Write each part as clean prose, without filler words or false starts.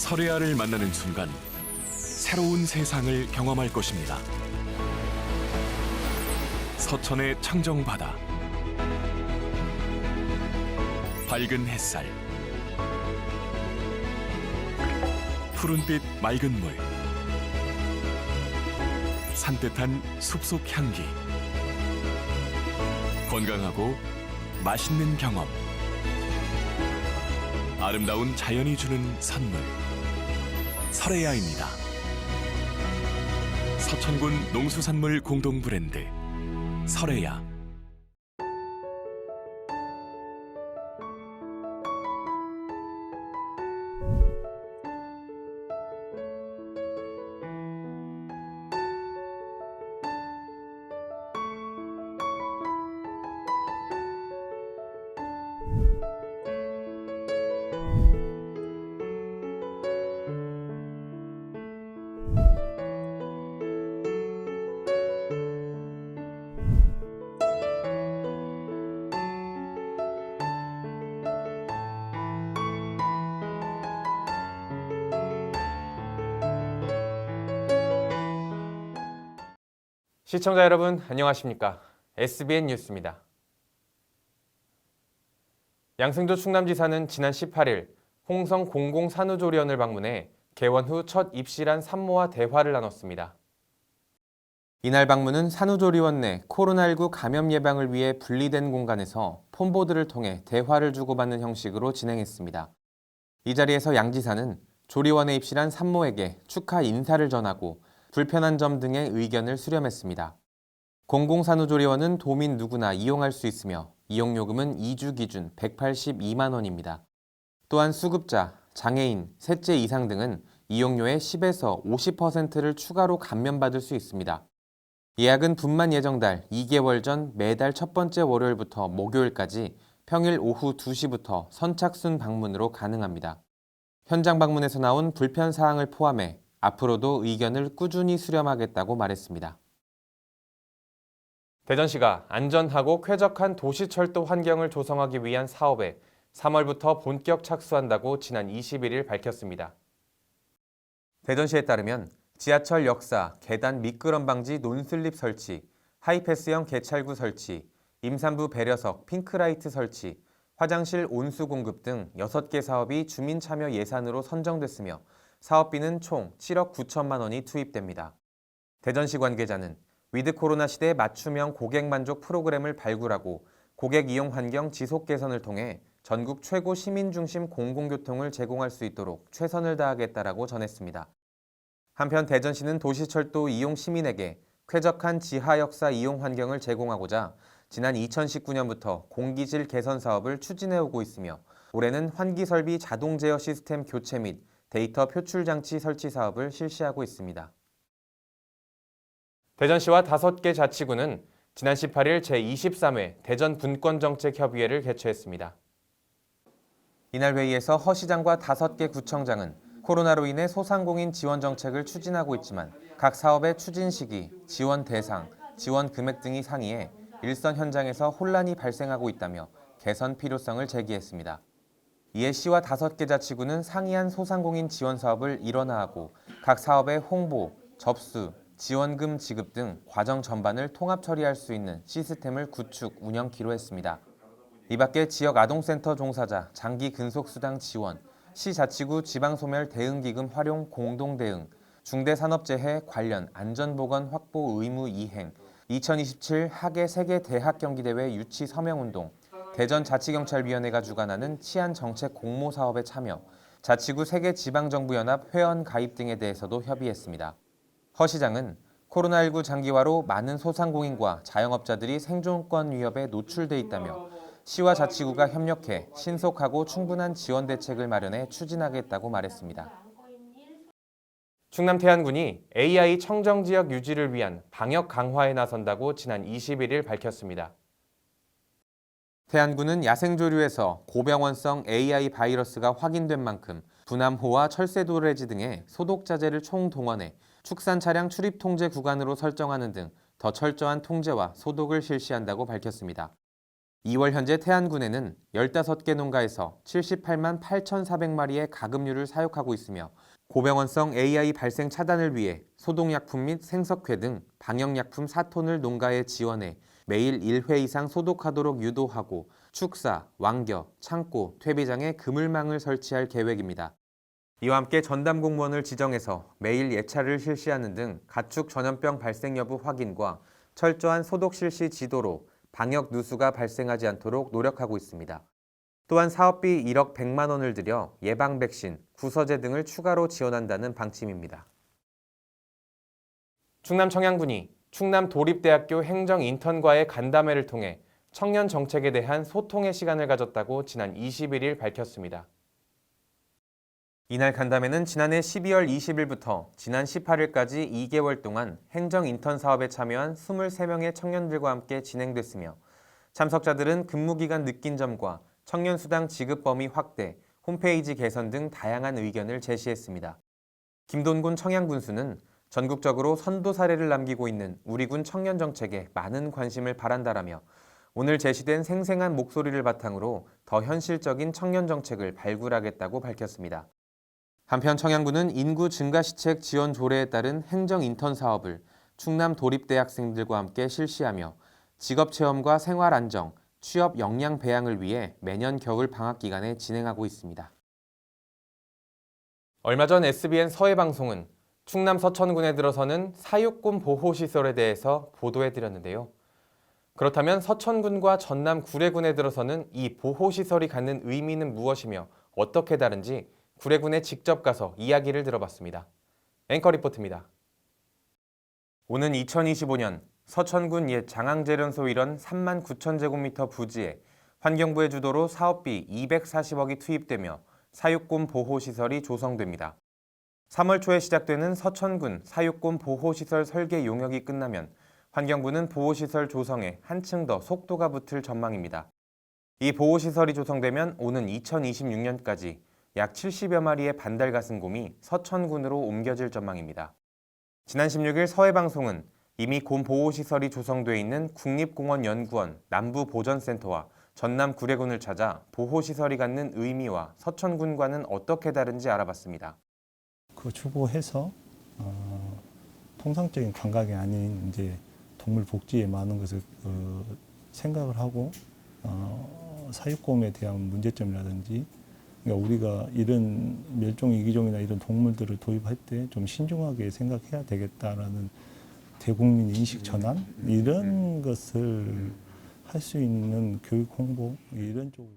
설레아를 만나는 순간 새로운 세상을 경험할 것입니다. 서천의 청정바다, 밝은 햇살, 푸른빛 맑은 물, 산뜻한 숲속 향기, 건강하고 맛있는 경험, 아름다운 자연이 주는 선물, 설레아입니다. 서천군 농수산물 공동 브랜드 설레아. 시청자 여러분 안녕하십니까? SBN 뉴스입니다. 양승조 충남지사는 지난 18일 홍성 공공산후조리원을 방문해 개원 후 첫 입실한 산모와 대화를 나눴습니다. 이날 방문은 산후조리원 내 코로나19 감염 예방을 위해 분리된 공간에서 폰보드를 통해 대화를 주고받는 형식으로 진행했습니다. 이 자리에서 양 지사는 조리원에 입실한 산모에게 축하 인사를 전하고 불편한 점 등의 의견을 수렴했습니다. 공공산후조리원은 도민 누구나 이용할 수 있으며 이용요금은 2주 기준 182만 원입니다. 또한 수급자, 장애인, 셋째 이상 등은 이용료의 10에서 50%를 추가로 감면받을 수 있습니다. 예약은 분만 예정달 2개월 전 매달 첫 번째 월요일부터 목요일까지 평일 오후 2시부터 선착순 방문으로 가능합니다. 현장 방문에서 나온 불편 사항을 포함해 앞으로도 의견을 꾸준히 수렴하겠다고 말했습니다. 대전시가 안전하고 쾌적한 도시철도 환경을 조성하기 위한 사업에 3월부터 본격 착수한다고 지난 21일 밝혔습니다. 대전시에 따르면 지하철 역사, 계단 미끄럼 방지 논슬립 설치, 하이패스형 개찰구 설치, 임산부 배려석 핑크라이트 설치, 화장실 온수 공급 등 6개 사업이 주민 참여 예산으로 선정됐으며 사업비는 총 7억 9천만 원이 투입됩니다. 대전시 관계자는 위드 코로나 시대 맞춤형 고객 만족 프로그램을 발굴하고 고객 이용 환경 지속 개선을 통해 전국 최고 시민 중심 공공교통을 제공할 수 있도록 최선을 다하겠다라고 전했습니다. 한편 대전시는 도시철도 이용 시민에게 쾌적한 지하 역사 이용 환경을 제공하고자 지난 2019년부터 공기질 개선 사업을 추진해오고 있으며 올해는 환기설비 자동 제어 시스템 교체 및 데이터 표출 장치 설치 사업을 실시하고 있습니다. 대전시와 5개 자치구는 지난 18일 제23회 대전 분권정책협의회를 개최했습니다. 이날 회의에서 허 시장과 5개 구청장은 코로나로 인해 소상공인 지원 정책을 추진하고 있지만 각 사업의 추진 시기, 지원 대상, 지원 금액 등이 상이해 일선 현장에서 혼란이 발생하고 있다며 개선 필요성을 제기했습니다. 이에 시와 5개 자치구는 상이한 소상공인 지원 사업을 일원화하고 각 사업의 홍보, 접수, 지원금 지급 등 과정 전반을 통합 처리할 수 있는 시스템을 구축, 운영키로 했습니다. 이 밖에 지역 아동센터 종사자 장기 근속수당 지원, 시자치구 지방소멸 대응기금 활용 공동대응, 중대산업재해 관련 안전보건 확보 의무 이행, 2027 하계 세계 대학 경기대회 유치 서명운동, 대전자치경찰위원회가 주관하는 치안정책 공모 사업에 참여, 자치구 세계 지방정부연합 회원 가입 등에 대해서도 협의했습니다. 허 시장은 코로나19 장기화로 많은 소상공인과 자영업자들이 생존권 위협에 노출돼 있다며 시와 자치구가 협력해 신속하고 충분한 지원 대책을 마련해 추진하겠다고 말했습니다. 충남 태안군이 AI 청정지역 유지를 위한 방역 강화에 나선다고 지난 21일 밝혔습니다. 태안군은 야생조류에서 고병원성 AI 바이러스가 확인된 만큼 분암호와 철새도래지 등의 소독자재를 총동원해 축산 차량 출입 통제 구간으로 설정하는 등 더 철저한 통제와 소독을 실시한다고 밝혔습니다. 2월 현재 태안군에는 15개 농가에서 78만 8,400마리의 가금류를 사육하고 있으며 고병원성 AI 발생 차단을 위해 소독약품 및 생석회 등 방역약품 4톤을 농가에 지원해 매일 1회 이상 소독하도록 유도하고 축사, 왕겨, 창고, 퇴비장에 그물망을 설치할 계획입니다. 이와 함께 전담 공무원을 지정해서 매일 예찰을 실시하는 등 가축 전염병 발생 여부 확인과 철저한 소독 실시 지도로 방역 누수가 발생하지 않도록 노력하고 있습니다. 또한 사업비 1억 100만 원을 들여 예방 백신, 구서제 등을 추가로 지원한다는 방침입니다. 충남 청양군이 충남 도립대학교 행정인턴과의 간담회를 통해 청년 정책에 대한 소통의 시간을 가졌다고 지난 21일 밝혔습니다. 이날 간담회는 지난해 12월 20일부터 지난 18일까지 2개월 동안 행정인턴 사업에 참여한 23명의 청년들과 함께 진행됐으며 참석자들은 근무기간 느낀 점과 청년수당 지급 범위 확대, 홈페이지 개선 등 다양한 의견을 제시했습니다. 김돈군 청양군수는 전국적으로 선도 사례를 남기고 있는 우리 군 청년 정책에 많은 관심을 바란다라며 오늘 제시된 생생한 목소리를 바탕으로 더 현실적인 청년 정책을 발굴하겠다고 밝혔습니다. 한편 청양군은 인구 증가 시책 지원 조례에 따른 행정 인턴 사업을 충남 도립대학생들과 함께 실시하며 직업 체험과 생활 안정, 취업 역량 배양을 위해 매년 겨울 방학 기간에 진행하고 있습니다. 얼마 전 SBN 서해방송은 충남 서천군에 들어서는 사육곰 보호시설에 대해서 보도해드렸는데요. 그렇다면 서천군과 전남 구례군에 들어서는 이 보호시설이 갖는 의미는 무엇이며 어떻게 다른지 구례군에 직접 가서 이야기를 들어봤습니다. 앵커 리포트입니다. 오는 2025년 서천군 옛 장항제련소 일원 3만 9천 제곱미터 부지에 환경부의 주도로 사업비 240억이 투입되며 사육곰 보호시설이 조성됩니다. 3월 초에 시작되는 서천군 사육곰 보호시설 설계 용역이 끝나면 환경부는 보호시설 조성에 한층 더 속도가 붙을 전망입니다. 이 보호시설이 조성되면 오는 2026년까지 약 70여 마리의 반달가슴곰이 서천군으로 옮겨질 전망입니다. 지난 16일 서해방송은 이미 곰 보호시설이 조성돼 있는 국립공원연구원 남부보전센터와 전남 구례군을 찾아 보호시설이 갖는 의미와 서천군과는 어떻게 다른지 알아봤습니다. 그 주보해서 통상적인 감각이 아닌 이제 동물 복지에 많은 것을 생각을 하고 사육곰에 대한 문제점이라든지 그러니까 우리가 이런 멸종 위기종이나 이런 동물들을 도입할 때 좀 신중하게 생각해야 되겠다라는 대국민 인식 전환 이런 것을 할 수 있는 교육 홍보 이런 쪽으로.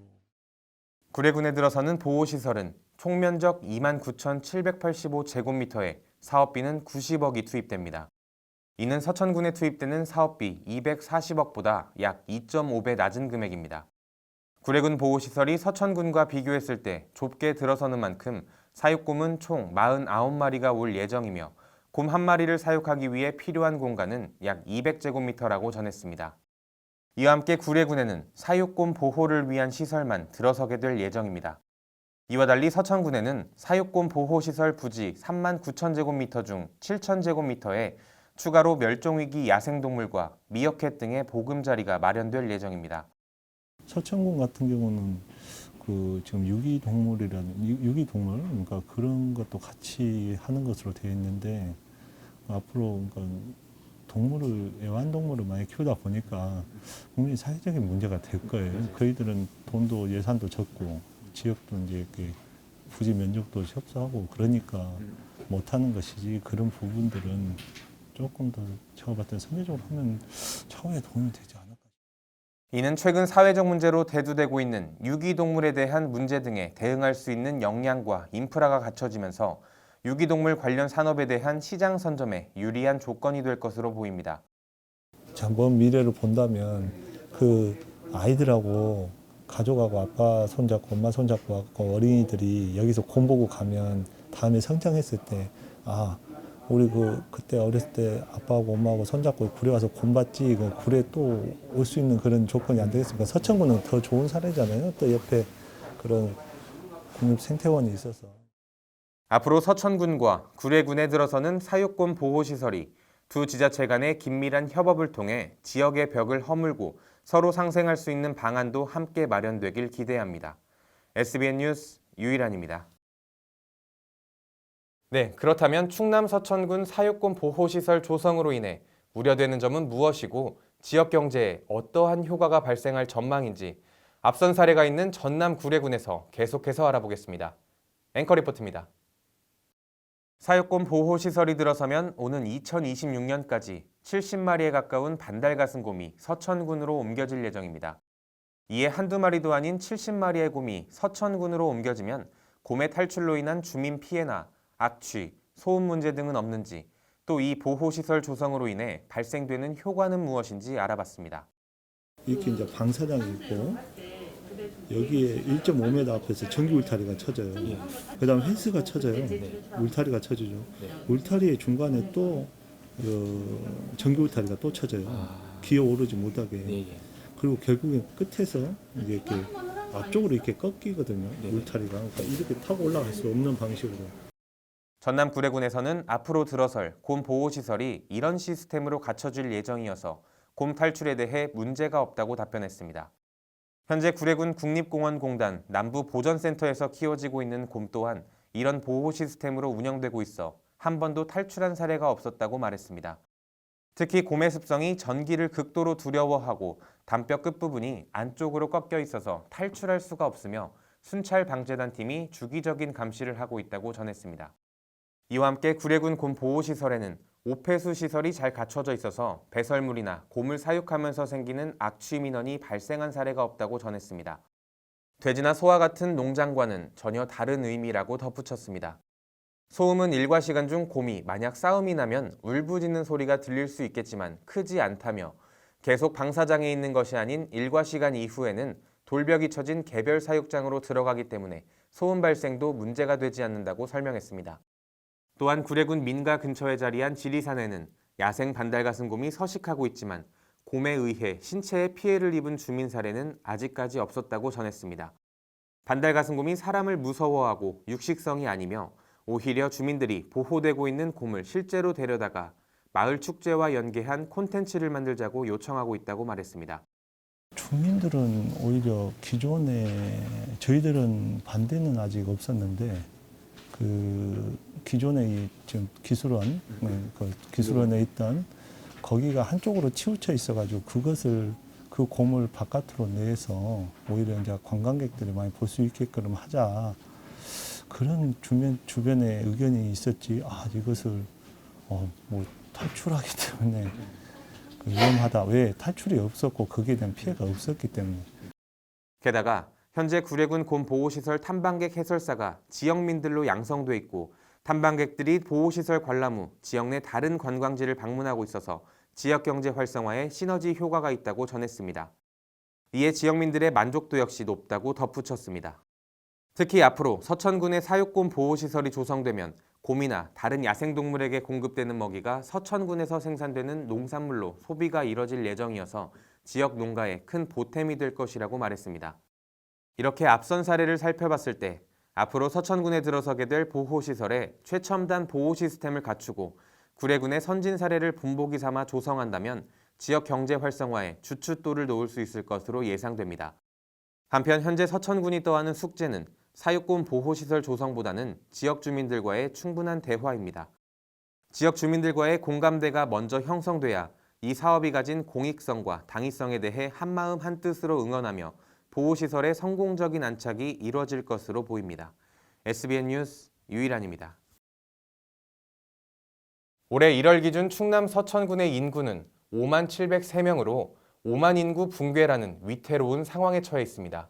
구례군에 들어서는 보호시설은 총 면적 29,785제곱미터에 사업비는 90억이 투입됩니다. 이는 서천군에 투입되는 사업비 240억보다 약 2.5배 낮은 금액입니다. 구례군 보호시설이 서천군과 비교했을 때 좁게 들어서는 만큼 사육곰은 총 49마리가 올 예정이며 곰 한 마리를 사육하기 위해 필요한 공간은 약 200제곱미터라고 전했습니다. 이와 함께 구례군에는 사육곰 보호를 위한 시설만 들어서게 될 예정입니다. 이와 달리 서천군에는 사육곰 보호시설 부지 3만 9천 제곱미터 중 7천 제곱미터에 추가로 멸종위기 야생동물과 미어캣 등의 보금자리가 마련될 예정입니다. 서천군 같은 경우는 그 지금 유기동물 그러니까 그런 것도 같이 하는 것으로 되어 있는데 앞으로 그러니까 애완동물을 많이 키우다 보니까 분명히 사회적인 문제가 될 거예요. 저희들은 돈도 예산도 적고 지역도 이제 이렇게 부지 면적도 협소하고 그러니까 못하는 것이지 그런 부분들은 조금 더 제가 봤을 때 선제적으로 하면 차후에 도움이 되지 않을까. 이는 최근 사회적 문제로 대두되고 있는 유기동물에 대한 문제 등에 대응할 수 있는 역량과 인프라가 갖춰지면서 유기동물 관련 산업에 대한 시장 선점에 유리한 조건이 될 것으로 보입니다. 먼 미래를 본다면 그 아이들하고 가족하고 아빠 손잡고 엄마 손잡고 하고 어린이들이 여기서 곰 보고 가면 다음에 성장했을 때 우리 그때 어렸을 때 아빠하고 엄마하고 손잡고 구례 와서 곰 봤지 구례 또 올 수 있는 그런 조건이 안 되겠습니까? 서천군은 더 좋은 사례잖아요. 또 옆에 그런 국립생태원이 있어서. 앞으로 서천군과 구례군에 들어서는 사육곰 보호시설이 두 지자체 간의 긴밀한 협업을 통해 지역의 벽을 허물고 서로 상생할 수 있는 방안도 함께 마련되길 기대합니다. SBN 뉴스 유일한입니다. 네, 그렇다면 충남 서천군 사육권 보호시설 조성으로 인해 우려되는 점은 무엇이고 지역 경제에 어떠한 효과가 발생할 전망인지 앞선 사례가 있는 전남 구례군에서 계속해서 알아보겠습니다. 앵커 리포트입니다. 사육권 보호시설이 들어서면 오는 2026년까지 70마리에 가까운 반달가슴곰이 서천군으로 옮겨질 예정입니다. 이에 한두 마리도 아닌 70마리의 곰이 서천군으로 옮겨지면 곰의 탈출로 인한 주민 피해나 악취, 소음 문제 등은 없는지, 또 이 보호시설 조성으로 인해 발생되는 효과는 무엇인지 알아봤습니다. 이렇게 이제 방사장이 있고 여기에 1.5m 앞에서 전기 울타리가 쳐져요. 그다음 펜스가 쳐져요. 울타리가 쳐지죠. 울타리의 중간에 또 전기 울타리가 또 쳐져요. 기어 오르지 못하게. 그리고 결국엔 끝에서 이제 이렇게 앞쪽으로 이렇게 꺾이거든요. 울타리가. 그러니까 이렇게 타고 올라갈 수 없는 방식으로. 전남 구례군에서는 앞으로 들어설 곰 보호시설이 이런 시스템으로 갖춰질 예정이어서 곰 탈출에 대해 문제가 없다고 답변했습니다. 현재 구례군 국립공원공단 남부보전센터에서 키워지고 있는 곰 또한 이런 보호 시스템으로 운영되고 있어 한 번도 탈출한 사례가 없었다고 말했습니다. 특히 곰의 습성이 전기를 극도로 두려워하고 담뼈 끝부분이 안쪽으로 꺾여 있어서 탈출할 수가 없으며 순찰방재단 팀이 주기적인 감시를 하고 있다고 전했습니다. 이와 함께 구례군 곰 보호시설에는 오폐수 시설이 잘 갖춰져 있어서 배설물이나 곰을 사육하면서 생기는 악취 민원이 발생한 사례가 없다고 전했습니다. 돼지나 소와 같은 농장과는 전혀 다른 의미라고 덧붙였습니다. 소음은 일과 시간 중 곰이 만약 싸움이 나면 울부짖는 소리가 들릴 수 있겠지만 크지 않다며 계속 방사장에 있는 것이 아닌 일과 시간 이후에는 돌벽이 쳐진 개별 사육장으로 들어가기 때문에 소음 발생도 문제가 되지 않는다고 설명했습니다. 또한 구례군 민가 근처에 자리한 지리산에는 야생 반달가슴곰이 서식하고 있지만 곰에 의해 신체에 피해를 입은 주민 사례는 아직까지 없었다고 전했습니다. 반달가슴곰이 사람을 무서워하고 육식성이 아니며 오히려 주민들이 보호되고 있는 곰을 실제로 데려다가 마을 축제와 연계한 콘텐츠를 만들자고 요청하고 있다고 말했습니다. 주민들은 오히려 기존에 저희들은 반대는 아직 없었는데 기존에 지금 기술원, 그 기술원에 있던 거기가 한쪽으로 치우쳐 있어가지고 그 곰을 바깥으로 내서 오히려 이제 관광객들이 많이 볼 수 있게끔 하자 그런 주변에 의견이 있었지. 이것을 뭐 탈출하기 때문에 위험하다. 왜 탈출이 없었고 거기에 대한 피해가 없었기 때문에. 게다가 현재 구례군 곰 보호시설 탐방객 해설사가 지역민들로 양성돼 있고 탐방객들이 보호시설 관람 후 지역 내 다른 관광지를 방문하고 있어서 지역경제 활성화에 시너지 효과가 있다고 전했습니다. 이에 지역민들의 만족도 역시 높다고 덧붙였습니다. 특히 앞으로 서천군의 사육곰 보호시설이 조성되면 곰이나 다른 야생동물에게 공급되는 먹이가 서천군에서 생산되는 농산물로 소비가 이뤄질 예정이어서 지역 농가에 큰 보탬이 될 것이라고 말했습니다. 이렇게 앞선 사례를 살펴봤을 때 앞으로 서천군에 들어서게 될 보호시설에 최첨단 보호 시스템을 갖추고 구례군의 선진 사례를 본보기 삼아 조성한다면 지역 경제 활성화에 주춧돌을 놓을 수 있을 것으로 예상됩니다. 한편 현재 서천군이 떠안은 숙제는 사육곰 보호시설 조성보다는 지역 주민들과의 충분한 대화입니다. 지역 주민들과의 공감대가 먼저 형성돼야 이 사업이 가진 공익성과 당위성에 대해 한마음 한뜻으로 응원하며 보호시설의 성공적인 안착이 이루어질 것으로 보입니다. SBN 뉴스 유일한입니다. 올해 1월 기준 충남 서천군의 인구는 5만 703명으로 5만 인구 붕괴라는 위태로운 상황에 처해 있습니다.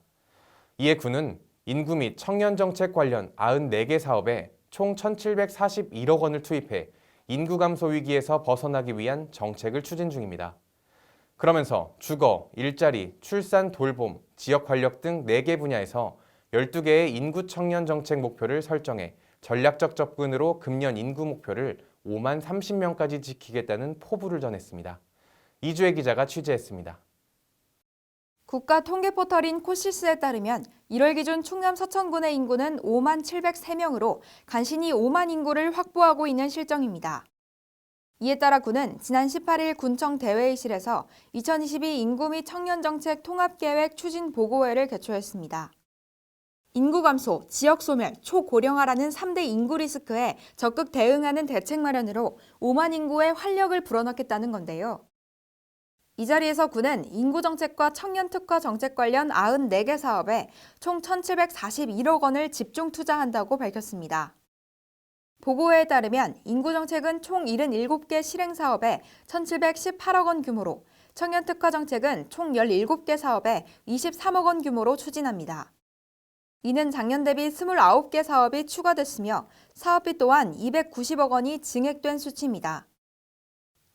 이에 군은 인구 및 청년 정책 관련 94개 사업에 총 1,741억 원을 투입해 인구 감소 위기에서 벗어나기 위한 정책을 추진 중입니다. 그러면서 주거, 일자리, 출산, 돌봄, 지역 활력 등 4개 분야에서 12개의 인구 청년 정책 목표를 설정해 전략적 접근으로 금년 인구 목표를 5만 30명까지 지키겠다는 포부를 전했습니다. 이주혜 기자가 취재했습니다. 국가 통계 포털인 코시스에 따르면 1월 기준 충남 서천군의 인구는 5만 703명으로 간신히 5만 인구를 확보하고 있는 실정입니다. 이에 따라 군은 지난 18일 군청 대회의실에서 2022 인구 및 청년정책 통합계획 추진 보고회를 개최했습니다. 인구 감소, 지역 소멸, 초고령화라는 3대 인구 리스크에 적극 대응하는 대책 마련으로 5만 인구의 활력을 불어넣겠다는 건데요. 이 자리에서 군은 인구정책과 청년특화 정책 관련 94개 사업에 총 1,741억 원을 집중 투자한다고 밝혔습니다. 보고회에 따르면 인구정책은 총 77개 실행사업에 1,718억 원 규모로, 청년특화 정책은 총 17개 사업에 23억 원 규모로 추진합니다. 이는 작년 대비 29개 사업이 추가됐으며 사업비 또한 290억 원이 증액된 수치입니다.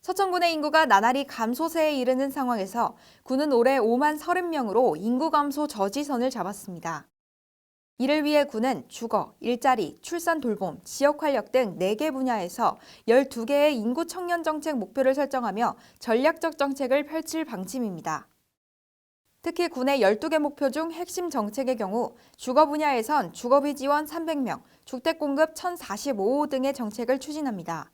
서천군의 인구가 나날이 감소세에 이르는 상황에서 군은 올해 5만 30명으로 인구 감소 저지선을 잡았습니다. 이를 위해 군은 주거, 일자리, 출산 돌봄, 지역 활력 등 4개 분야에서 12개의 인구 청년 정책 목표를 설정하며 전략적 정책을 펼칠 방침입니다. 특히 군의 12개 목표 중 핵심 정책의 경우 주거 분야에선 주거비 지원 300명, 주택 공급 1,045호 등의 정책을 추진합니다.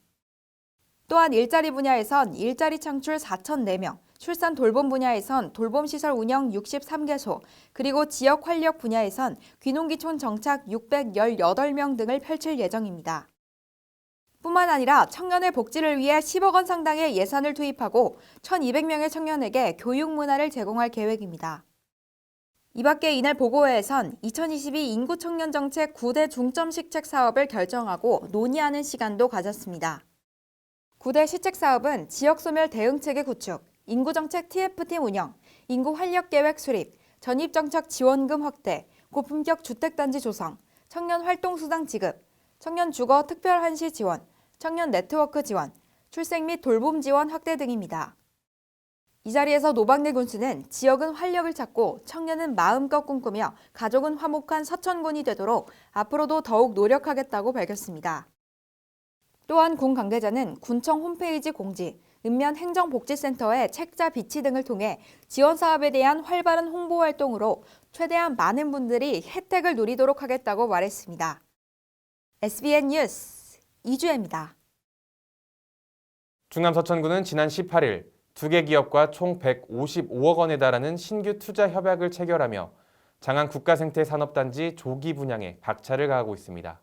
또한 일자리 분야에선 일자리 창출 4,004명, 출산 돌봄 분야에선 돌봄시설 운영 63개소, 그리고 지역 활력 분야에선 귀농귀촌 정착 618명 등을 펼칠 예정입니다. 뿐만 아니라 청년의 복지를 위해 10억 원 상당의 예산을 투입하고 1,200명의 청년에게 교육 문화를 제공할 계획입니다. 이 밖에 이날 보고회에선 2022 인구 청년 정책 9대 중점 시책 사업을 결정하고 논의하는 시간도 가졌습니다. 9대 시책 사업은 지역소멸 대응체계 구축, 인구정책 TF팀 운영, 인구 활력계획 수립, 전입정착 지원금 확대, 고품격 주택단지 조성, 청년 활동수당 지급, 청년 주거 특별한시 지원, 청년 네트워크 지원, 출생 및 돌봄 지원 확대 등입니다. 이 자리에서 노방래 군수는 지역은 활력을 찾고 청년은 마음껏 꿈꾸며 가족은 화목한 서천군이 되도록 앞으로도 더욱 노력하겠다고 밝혔습니다. 또한 군 관계자는 군청 홈페이지 공지, 읍면 행정복지센터의 책자 비치 등을 통해 지원 사업에 대한 활발한 홍보 활동으로 최대한 많은 분들이 혜택을 누리도록 하겠다고 말했습니다. SBN 뉴스 이주혜입니다. 충남 서천군은 지난 18일 2개 기업과 총 155억 원에 달하는 신규 투자 협약을 체결하며 장안 국가생태산업단지 조기 분양에 박차를 가하고 있습니다.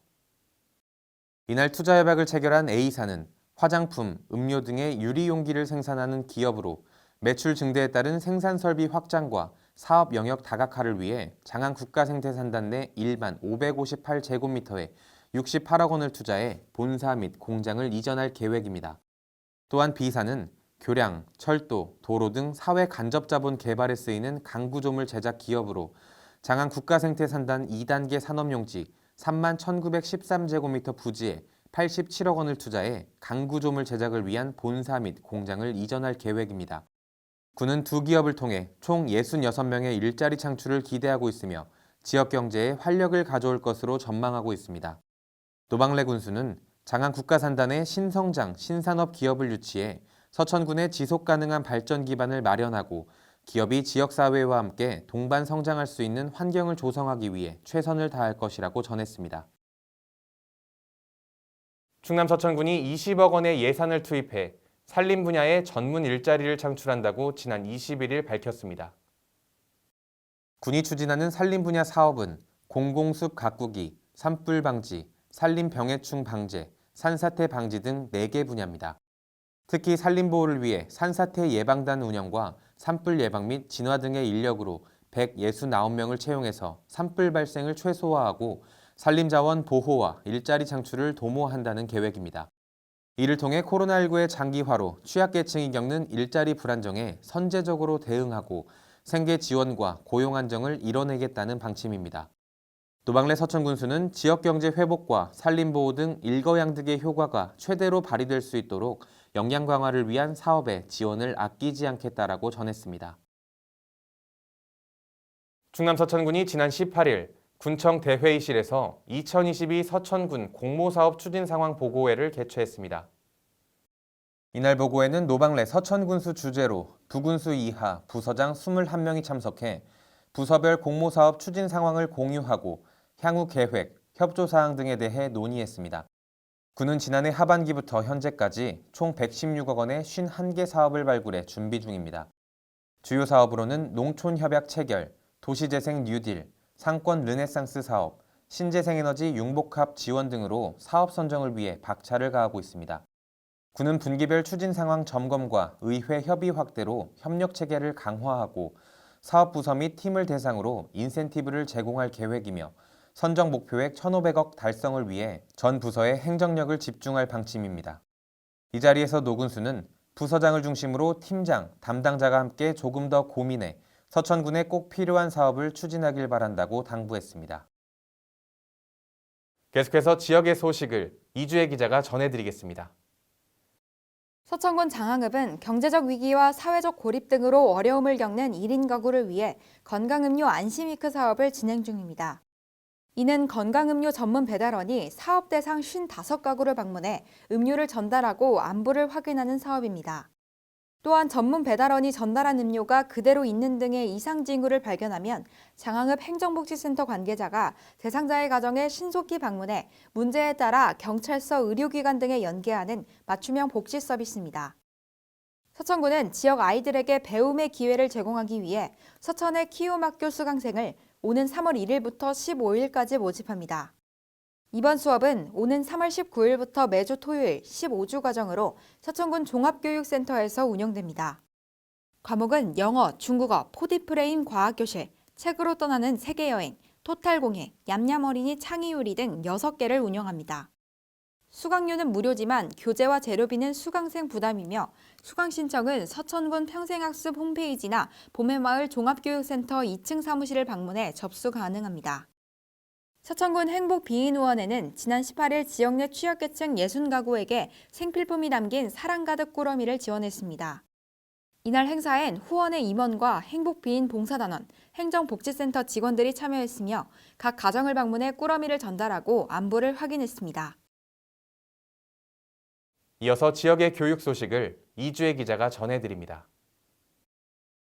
이날 투자 협약을 체결한 A사는 화장품, 음료 등의 유리 용기를 생산하는 기업으로 매출 증대에 따른 생산 설비 확장과 사업 영역 다각화를 위해 장안 국가생태산단 내 일반 558제곱미터에 68억 원을 투자해 본사 및 공장을 이전할 계획입니다. 또한 B사는 교량, 철도, 도로 등 사회 간접자본 개발에 쓰이는 강구조물 제작 기업으로 장안 국가생태산단 2단계 산업용지 3만 1,913제곱미터 부지에 87억 원을 투자해 강구조물 제작을 위한 본사 및 공장을 이전할 계획입니다. 군은 두 기업을 통해 총 66명의 일자리 창출을 기대하고 있으며 지역 경제에 활력을 가져올 것으로 전망하고 있습니다. 노방래 군수는 장안 국가산단에 신성장, 신산업 기업을 유치해 서천군의 지속가능한 발전 기반을 마련하고 기업이 지역사회와 함께 동반 성장할 수 있는 환경을 조성하기 위해 최선을 다할 것이라고 전했습니다. 충남 서천군이 20억 원의 예산을 투입해 산림 분야의 전문 일자리를 창출한다고 지난 21일 밝혔습니다. 군이 추진하는 산림 분야 사업은 공공숲 가꾸기, 산불 방지, 산림 병해충 방제, 산사태 방지 등 4개 분야입니다. 특히 산림보호를 위해 산사태 예방단 운영과 산불 예방 및 진화 등의 인력으로 169명을 채용해서 산불 발생을 최소화하고 산림자원 보호와 일자리 창출을 도모한다는 계획입니다. 이를 통해 코로나19의 장기화로 취약계층이 겪는 일자리 불안정에 선제적으로 대응하고 생계 지원과 고용 안정을 이뤄내겠다는 방침입니다. 노방래 서천군수는 지역경제 회복과 산림보호 등 일거양득의 효과가 최대로 발휘될 수 있도록 역량 강화를 위한 사업에 지원을 아끼지 않겠다라고 전했습니다. 충남 서천군이 지난 18일 군청 대회의실에서 2022 서천군 공모사업 추진 상황 보고회를 개최했습니다. 이날 보고회는 노방래 서천군수 주재로 부군수 이하 부서장 21명이 참석해 부서별 공모사업 추진 상황을 공유하고 향후 계획, 협조사항 등에 대해 논의했습니다. 군은 지난해 하반기부터 현재까지 총 116억 원의 51개 사업을 발굴해 준비 중입니다. 주요 사업으로는 농촌협약 체결, 도시재생 뉴딜, 상권 르네상스 사업, 신재생에너지 융복합 지원 등으로 사업 선정을 위해 박차를 가하고 있습니다. 군은 분기별 추진 상황 점검과 의회 협의 확대로 협력 체계를 강화하고 사업 부서 및 팀을 대상으로 인센티브를 제공할 계획이며 선정 목표액 1,500억 달성을 위해 전 부서의 행정력을 집중할 방침입니다. 이 자리에서 노군수는 부서장을 중심으로 팀장, 담당자가 함께 조금 더 고민해 서천군에 꼭 필요한 사업을 추진하길 바란다고 당부했습니다. 계속해서 지역의 소식을 이주혜 기자가 전해드리겠습니다. 서천군 장항읍은 경제적 위기와 사회적 고립 등으로 어려움을 겪는 1인 가구를 위해 건강음료 안심위크 사업을 진행 중입니다. 이는 건강음료 전문 배달원이 사업 대상 55가구를 방문해 음료를 전달하고 안부를 확인하는 사업입니다. 또한 전문 배달원이 전달한 음료가 그대로 있는 등의 이상 징후를 발견하면 장항읍 행정복지센터 관계자가 대상자의 가정에 신속히 방문해 문제에 따라 경찰서, 의료기관 등에 연계하는 맞춤형 복지 서비스입니다. 서천군은 지역 아이들에게 배움의 기회를 제공하기 위해 서천의 키움학교 수강생을 오는 3월 1일부터 15일까지 모집합니다. 이번 수업은 오는 3월 19일부터 매주 토요일 15주 과정으로 서천군 종합교육센터에서 운영됩니다. 과목은 영어, 중국어, 포디프레임 과학교실, 책으로 떠나는 세계여행, 토탈공예, 얌얌어린이 창의요리 등 6개를 운영합니다. 수강료는 무료지만 교재와 재료비는 수강생 부담이며 수강 신청은 서천군 평생학습 홈페이지나 봄의마을 종합교육센터 2층 사무실을 방문해 접수 가능합니다. 서천군 행복비인후원회는 지난 18일 지역 내 취약계층 60가구에게 생필품이 담긴 사랑 가득 꾸러미를 지원했습니다. 이날 행사엔 후원회 임원과 행복비인 봉사단원, 행정복지센터 직원들이 참여했으며 각 가정을 방문해 꾸러미를 전달하고 안부를 확인했습니다. 이어서 지역의 교육 소식을 이주혜 기자가 전해드립니다.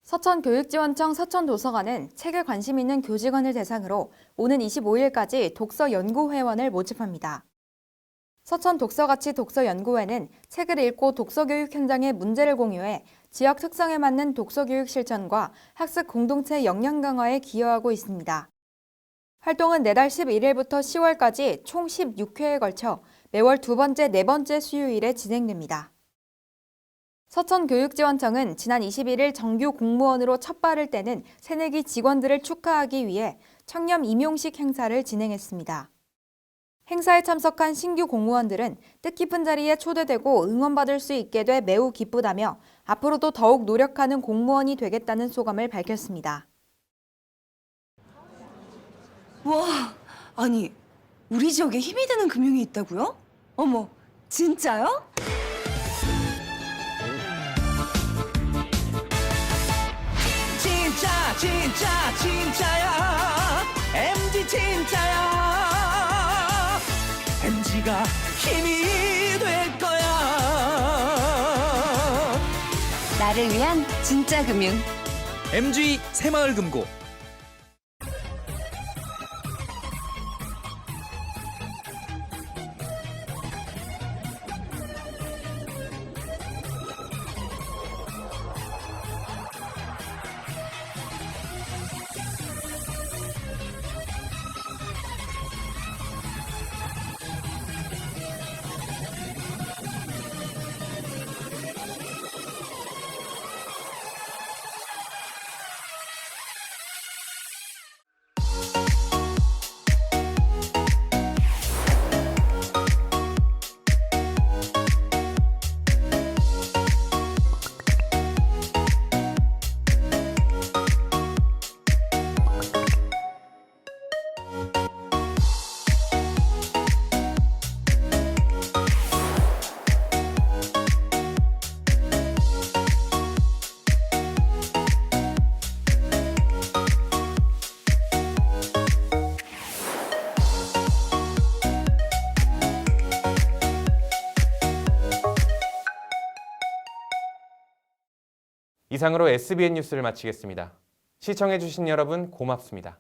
서천교육지원청 서천도서관은 책에 관심 있는 교직원을 대상으로 오는 25일까지 독서연구회원을 모집합니다. 서천독서가치 독서연구회는 책을 읽고 독서교육 현장의 문제를 공유해 지역 특성에 맞는 독서교육 실천과 학습 공동체 역량 강화에 기여하고 있습니다. 활동은 내달 11일부터 10월까지 총 16회에 걸쳐 매월 두 번째, 네 번째 수요일에 진행됩니다. 서천교육지원청은 지난 21일 정규 공무원으로 첫 발을 떼는 새내기 직원들을 축하하기 위해 청렴 임용식 행사를 진행했습니다. 행사에 참석한 신규 공무원들은 뜻깊은 자리에 초대되고 응원받을 수 있게 돼 매우 기쁘다며 앞으로도 더욱 노력하는 공무원이 되겠다는 소감을 밝혔습니다. 와, 아니 우리 지역에 힘이 되는 금융이 있다고요? 어머, 진짜요? 진짜야 MG 진짜야 MG가 힘이 될 거야 나를 위한 진짜 금융. MG 새마을금고. 이상으로 SBN 뉴스를 마치겠습니다. 시청해주신 여러분 고맙습니다.